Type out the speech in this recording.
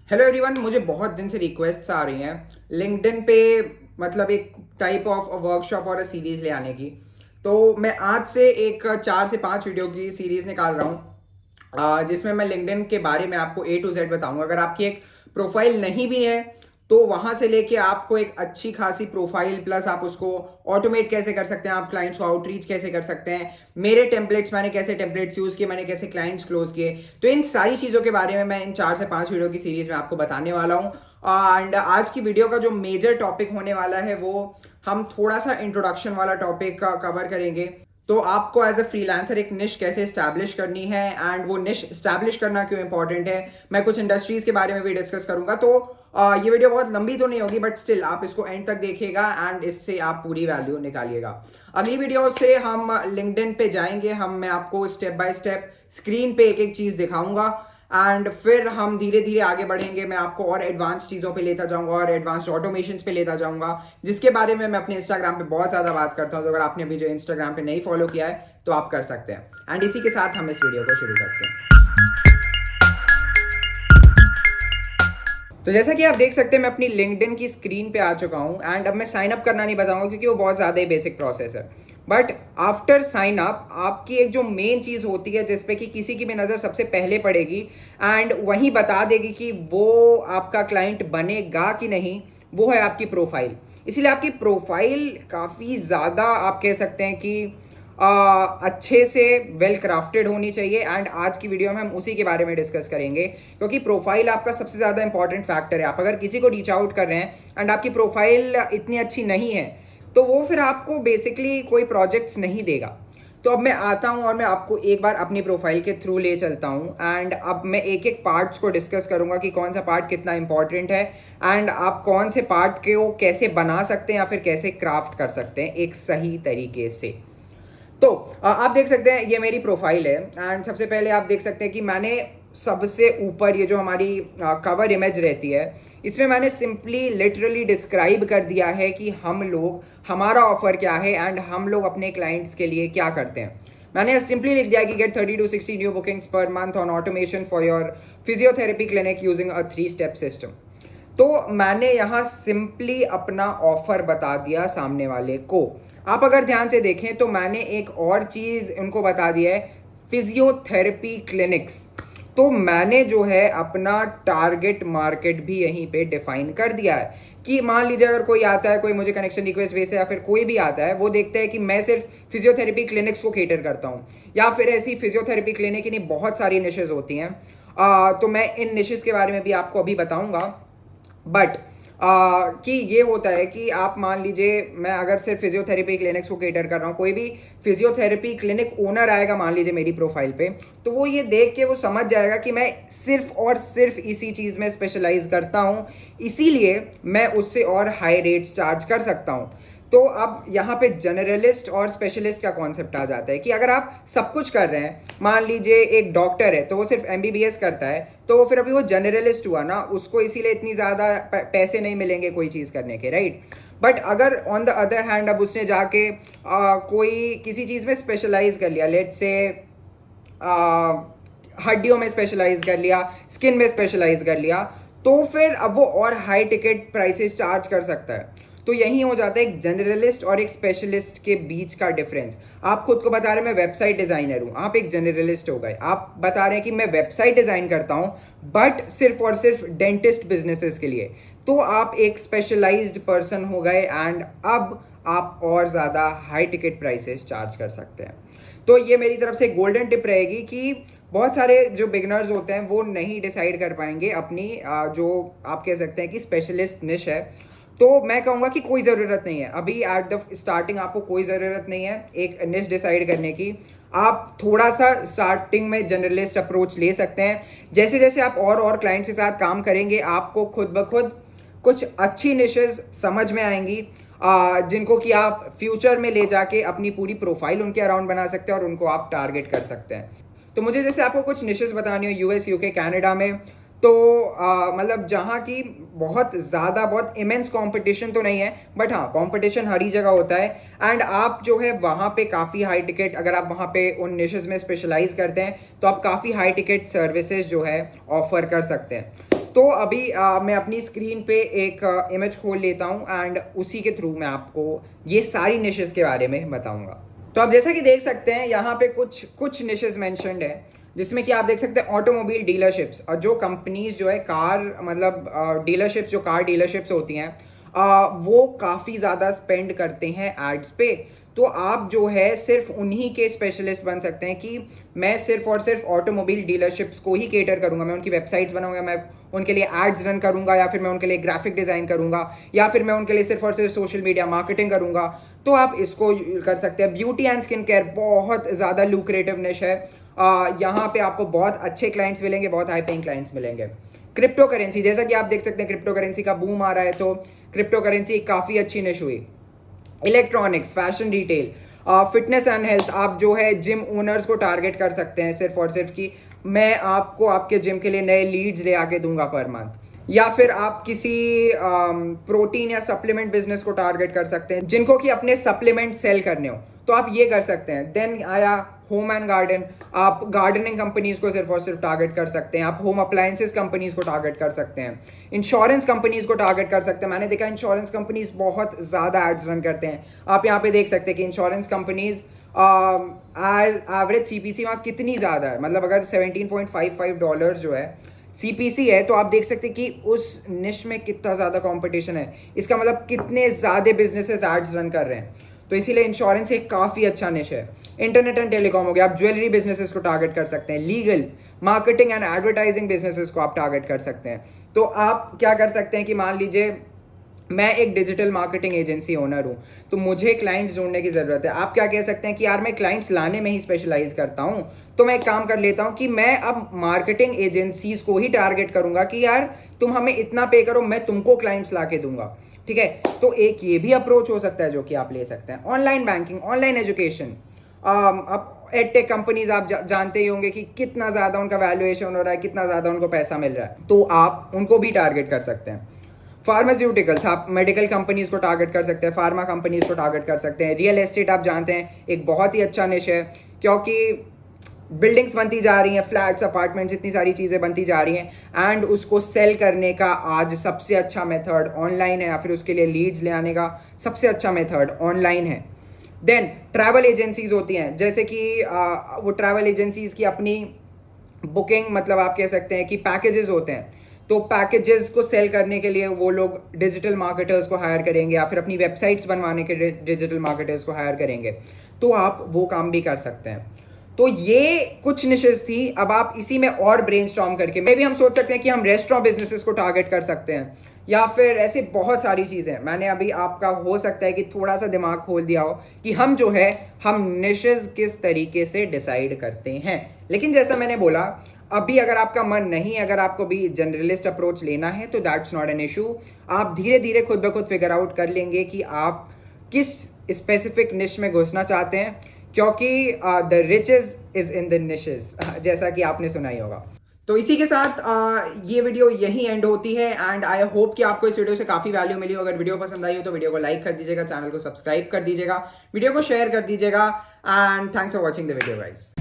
Hello everyone, मुझे बहुत दिन से रिक्वेस्ट्स आ रही हैं लिंक्डइन पे, मतलब एक टाइप ऑफ वर्कशॉप और सीरीज ले आने की। तो मैं आज से एक 4 से 5 वीडियो की सीरीज निकाल रहा हूँ, जिसमें मैं लिंक्डइन के बारे में आपको A to Z बताऊंगा। अगर आपकी एक प्रोफाइल नहीं भी है तो वहां से लेके आपको एक अच्छी खासी प्रोफाइल, प्लस आप उसको ऑटोमेट कैसे कर सकते हैं, आप क्लाइंट्स को आउटरीच कैसे कर सकते हैं, मेरे टेम्पलेट्स, मैंने कैसे टेम्पलेट्स यूज़ किए, मैंने कैसे क्लाइंट्स क्लोज किए। तो इन सारी चीज़ों के बारे में मैं इन 4 से 5 वीडियो की सीरीज में आपको बताने वाला हूँ। एंड आज की वीडियो का जो मेजर टॉपिक होने वाला है वो हम थोड़ा सा इंट्रोडक्शन वाला टॉपिक का कवर करेंगे। तो आपको एज अ फ्रीलांसर एक निश कैसे इस्टेब्लिश करनी है एंड वो निश इस्टेब्लिश करना क्यों इंपॉर्टेंट है, मैं कुछ इंडस्ट्रीज के बारे में भी डिस्कस करूंगा। तो ये वीडियो बहुत लंबी तो नहीं होगी, बट स्टिल आप इसको एंड तक देखिएगा एंड इससे आप पूरी वैल्यू निकालिएगा। अगली वीडियो से हम लिंक्डइन पे जाएंगे, मैं आपको स्टेप बाय स्टेप स्क्रीन पे एक एक चीज़ दिखाऊंगा एंड फिर हम धीरे धीरे आगे बढ़ेंगे। मैं आपको और एडवांस चीज़ों पे लेता जाऊंगा और एडवांस ऑटोमेशन पे लेता जाऊंगा, जिसके बारे में मैं अपने इंस्टाग्राम पे बहुत ज़्यादा बात करता हूँ। तो अगर आपने अभी जो इंस्टाग्राम पे नहीं फॉलो किया है तो आप कर सकते हैं। एंड इसी के साथ हम इस वीडियो को शुरू करते हैं। तो जैसा कि आप देख सकते हैं, मैं अपनी लिंक्डइन की स्क्रीन पे आ चुका हूँ एंड अब मैं साइन अप करना नहीं बताऊंगा क्योंकि वो बहुत ज़्यादा ही बेसिक प्रोसेस है। बट आफ्टर साइन अप आपकी एक जो मेन चीज़ होती है जिसपे कि किसी की भी नज़र सबसे पहले पड़ेगी एंड वही बता देगी कि वो आपका क्लाइंट बनेगा कि नहीं, वो है आपकी प्रोफाइल। इसीलिए आपकी प्रोफाइल काफ़ी ज़्यादा, आप कह सकते हैं कि अच्छे से वेल क्राफ्टेड होनी चाहिए। एंड आज की वीडियो में हम उसी के बारे में डिस्कस करेंगे क्योंकि प्रोफाइल आपका सबसे ज़्यादा इंपॉर्टेंट फैक्टर है। आप अगर किसी को रीच आउट कर रहे हैं एंड आपकी प्रोफाइल इतनी अच्छी नहीं है तो वो फिर आपको बेसिकली कोई प्रोजेक्ट्स नहीं देगा। तो अब मैं आता हूँ और मैं आपको एक बार अपनी प्रोफाइल के थ्रू ले चलता हूँ एंड अब मैं एक एक पार्ट्स को डिस्कस करूँगा कि कौन सा पार्ट कितना इंपॉर्टेंट है एंड आप कौन से पार्ट को कैसे बना सकते हैं या फिर कैसे क्राफ्ट कर सकते हैं एक सही तरीके से। तो आप देख सकते हैं ये मेरी प्रोफाइल है एंड सबसे पहले आप देख सकते हैं कि मैंने सबसे ऊपर ये जो हमारी कवर इमेज रहती है, इसमें मैंने सिंपली लिटरली डिस्क्राइब कर दिया है कि हम लोग, हमारा ऑफर क्या है एंड हम लोग अपने क्लाइंट्स के लिए क्या करते हैं। मैंने सिंपली लिख दिया कि get 30 to 60 new bookings per month on automation for your physiotherapy clinic using a 3-step system. तो मैंने यहाँ सिंपली अपना ऑफर बता दिया सामने वाले को। आप अगर ध्यान से देखें तो मैंने एक और चीज़ उनको बता दिया है, फिजियोथेरेपी क्लिनिक्स। तो मैंने जो है अपना टारगेट मार्केट भी यहीं पे डिफाइन कर दिया है कि मान लीजिए अगर कोई आता है, कोई मुझे कनेक्शन रिक्वेस्ट भेजता है या फिर कोई भी आता है, वो देखता है कि मैं सिर्फ फिजियोथेरेपी क्लिनिक्स को केटर करता हूँ या फिर ऐसी फिजियोथेरेपी क्लिनिक की नहीं, बहुत सारी निशेज होती हैं। तो मैं इन निशेज के बारे में भी आपको अभी बताऊँगा। बट कि ये होता है कि आप मान लीजिए मैं अगर सिर्फ फिजियोथेरेपी क्लिनिक्स को केटर कर रहा हूँ, कोई भी फिजियोथेरेपी क्लिनिक ओनर आएगा मान लीजिए मेरी प्रोफाइल पे, तो वो ये देख के वो समझ जाएगा कि मैं सिर्फ और सिर्फ इसी चीज़ में स्पेशलाइज करता हूँ, इसीलिए मैं उससे और हाई रेट्स चार्ज कर सकता हूँ। तो अब यहाँ पे जनरलिस्ट और स्पेशलिस्ट का कॉन्सेप्ट आ जाता है कि अगर आप सब कुछ कर रहे हैं, मान लीजिए एक डॉक्टर है तो वो सिर्फ MBBS करता है, तो वो फिर अभी वो जनरलिस्ट हुआ ना, उसको इसीलिए इतनी ज़्यादा पैसे नहीं मिलेंगे कोई चीज़ करने के, राइट। बट अगर ऑन द अदर हैंड अब उसने जाके कोई किसी चीज़ में स्पेशलाइज कर लिया, लेट से हड्डियों में स्पेशलाइज कर लिया, स्किन में स्पेशलाइज कर लिया, तो फिर अब वो और हाई टिकट प्राइसेस चार्ज कर सकता है। तो यही हो जाता है एक जनरलिस्ट और एक स्पेशलिस्ट के बीच का डिफरेंस। आप खुद को बता रहे हैं मैं वेबसाइट डिज़ाइनर हूँ, आप एक जनरलिस्ट हो गए। आप बता रहे हैं कि मैं वेबसाइट डिज़ाइन करता हूँ बट सिर्फ और सिर्फ डेंटिस्ट बिजनेसेस के लिए, तो आप एक स्पेशलाइज्ड पर्सन हो गए एंड अब आप और ज़्यादा हाई टिकट प्राइसेस चार्ज कर सकते हैं। तो ये मेरी तरफ से गोल्डन टिप रहेगी कि बहुत सारे जो बिगनर्स होते हैं वो नहीं डिसाइड कर पाएंगे अपनी जो आप कह सकते हैं कि स्पेशलिस्ट निश है। तो मैं कहूँगा कि कोई ज़रूरत नहीं है अभी एट द स्टार्टिंग, आपको कोई ज़रूरत नहीं है एक निश डिसाइड करने की। आप थोड़ा सा स्टार्टिंग में जनरलिस्ट अप्रोच ले सकते हैं। जैसे जैसे आप और क्लाइंट्स के साथ काम करेंगे आपको खुद ब खुद कुछ अच्छी निशेज समझ में आएंगी, जिनको कि आप फ्यूचर में ले जाके अपनी पूरी प्रोफाइल उनके अराउंड बना सकते हैं और उनको आप टारगेट कर सकते हैं। तो मुझे जैसे आपको कुछ निशेज बतानी हो US UK कनाडा में, तो मतलब जहाँ की बहुत ज़्यादा बहुत इमेंस कंपटीशन तो नहीं है, बट हाँ कंपटीशन हर ही जगह होता है एंड आप जो है वहाँ पे काफ़ी हाई टिकट, अगर आप वहाँ पे उन निशेज में स्पेशलाइज करते हैं तो आप काफ़ी हाई टिकट सर्विसेज जो है ऑफर कर सकते हैं। तो अभी मैं अपनी स्क्रीन पे एक इमेज खोल लेता हूँ एंड उसी के थ्रू मैं आपको ये सारी निशेस के बारे में बताऊँगा। तो आप जैसा कि देख सकते हैं यहाँ पे कुछ निशेस मेंशन्ड है, जिसमें कि आप देख सकते हैं ऑटोमोबाइल डीलरशिप्स, और जो कंपनीज जो है कार मतलब डीलरशिप्स, जो कार डीलरशिप्स होती हैं वो काफ़ी ज़्यादा स्पेंड करते हैं एड्स पे। तो आप जो है सिर्फ उन्हीं के स्पेशलिस्ट बन सकते हैं कि मैं सिर्फ और सिर्फ ऑटोमोबाइल डीलरशिप्स को ही केटर करूंगा, मैं उनकी वेबसाइट्स बनाऊंगा, मैं उनके लिए एड्स रन करूंगा, या फिर मैं उनके लिए ग्राफिक डिज़ाइन करूंगा, या फिर मैं उनके लिए सिर्फ और सिर्फ सोशल मीडिया मार्केटिंग करूंगा। तो आप इसको कर सकते हैं। ब्यूटी एंड स्किन केयर बहुत ज़्यादा लुक्रेटिव निश है। यहाँ पे आपको बहुत अच्छे क्लाइंट्स मिलेंगे, बहुत हाई पेइंग क्लाइंट्स मिलेंगे। क्रिप्टो करेंसी, जैसा कि आप देख सकते हैं क्रिप्टो करेंसी का बूम आ रहा है, तो क्रिप्टो करेंसी काफ़ी अच्छी निश हुई। Electronics, fashion retail, fitness and health, आप जो है जिम ओनर्स को टारगेट कर सकते हैं सिर्फ और सिर्फ कि मैं आपको आपके जिम के लिए नए लीड्स ले आके दूंगा पर मंथ, या फिर आप किसी प्रोटीन या सप्लीमेंट बिजनेस को टारगेट कर सकते हैं जिनको कि अपने सप्लीमेंट सेल करने हो, तो आप ये कर सकते हैं। देन आया होम एंड गार्डन, आप गार्डनिंग कंपनीज को सिर्फ और सिर्फ टारगेट कर सकते हैं, आप होम अप्लायंसेस कंपनीज को टारगेट कर सकते हैं, इंश्योरेंस कंपनीज को टारगेट कर सकते हैं। मैंने देखा इंश्योरेंस कंपनीज बहुत ज़्यादा एड्स रन करते हैं। आप यहाँ पे देख सकते हैं कि इंश्योरेंस कंपनीज एवरेज CPC वहाँ कितनी ज़्यादा है, मतलब अगर $17.55 जो है CPC है, तो आप देख सकते हैं कि उस निश में कितना ज़्यादा कंपटीशन है। इसका मतलब कितने ज़्यादा बिजनेसेस एड्स रन कर रहे हैं, तो इसीलिए इंश्योरेंस एक काफ़ी अच्छा निश है। इंटरनेट एंड टेलीकॉम हो गया, आप ज्वेलरी बिजनेसेस को टारगेट कर सकते हैं, legal, marketing and advertising businesses को आप टारगेट कर सकते हैं। तो आप क्या कर सकते हैं कि मान लीजिए मैं एक डिजिटल मार्केटिंग एजेंसी ओनर हूँ, तो मुझे क्लाइंट जोड़ने की ज़रूरत है। आप क्या कह सकते हैं कि यार मैं क्लाइंट्स लाने में ही स्पेशलाइज करता हूँ, तो मैं एक काम कर लेता हूँ कि मैं अब मार्केटिंग एजेंसीज को ही टारगेट करूँगा कि यार तुम हमें इतना पे करो, मैं तुमको क्लाइंट्स ला के दूंगा। ठीक है, तो एक ये भी अप्रोच हो सकता है जो कि आप ले सकते हैं। ऑनलाइन बैंकिंग, ऑनलाइन एजुकेशन, अब एडटेक कंपनीज आप जानते ही होंगे कि कितना ज़्यादा उनका वैल्यूएशन हो रहा है, कितना ज़्यादा उनको पैसा मिल रहा है, तो आप उनको भी टारगेट कर सकते हैं। फार्मास्यूटिकल्स, आप मेडिकल कंपनीज को टारगेट कर सकते हैं, फार्मा कंपनीज को टारगेट कर सकते हैं। रियल एस्टेट आप जानते हैं एक बहुत ही अच्छा निश है, क्योंकि बिल्डिंग्स बनती जा रही हैं, फ्लैट्स, अपार्टमेंट्स, इतनी सारी चीज़ें बनती जा रही हैं, एंड उसको सेल करने का आज सबसे अच्छा मेथड ऑनलाइन है, या फिर उसके लिए लीड्स ले आने का सबसे अच्छा मेथड ऑनलाइन है। देन ट्रैवल एजेंसीज होती हैं, जैसे कि वो ट्रैवल एजेंसीज की अपनी बुकिंग, मतलब आप कह सकते हैं कि पैकेजेस होते हैं, तो पैकेजेस को सेल करने के लिए वो लोग डिजिटल मार्केटर्स को हायर करेंगे, या फिर अपनी वेबसाइट्स बनवाने के डिजिटल मार्केटर्स को हायर करेंगे, तो आप वो काम भी कर सकते हैं। तो ये कुछ निशेस थी। अब आप इसी में और ब्रेनस्टॉर्म करके मे भी हम सोच सकते हैं कि हम रेस्टोरेंट बिजनेसेस को टारगेट कर सकते हैं, या फिर ऐसे बहुत सारी चीज़ें। मैंने अभी आपका हो सकता है कि थोड़ा सा दिमाग खोल दिया हो कि हम जो है हम निशेस किस तरीके से डिसाइड करते हैं। लेकिन जैसा मैंने बोला, अभी अगर आपका मन नहीं, अगर आपको भी जनरलिस्ट अप्रोच लेना है, तो दैट्स नॉट एन इशू। आप धीरे धीरे खुद ब खुद फिगर आउट कर लेंगे कि आप किस स्पेसिफिक निश में घुसना चाहते हैं, क्योंकि the riches is in the niches, जैसा कि आपने सुना ही होगा। तो इसी के साथ ये वीडियो यहीं एंड होती है, एंड आई होप कि आपको इस वीडियो से काफ़ी वैल्यू मिली हो। अगर वीडियो पसंद आई हो तो वीडियो को लाइक कर दीजिएगा, चैनल को सब्सक्राइब कर दीजिएगा, वीडियो को शेयर कर दीजिएगा, and thanks for watching the video guys.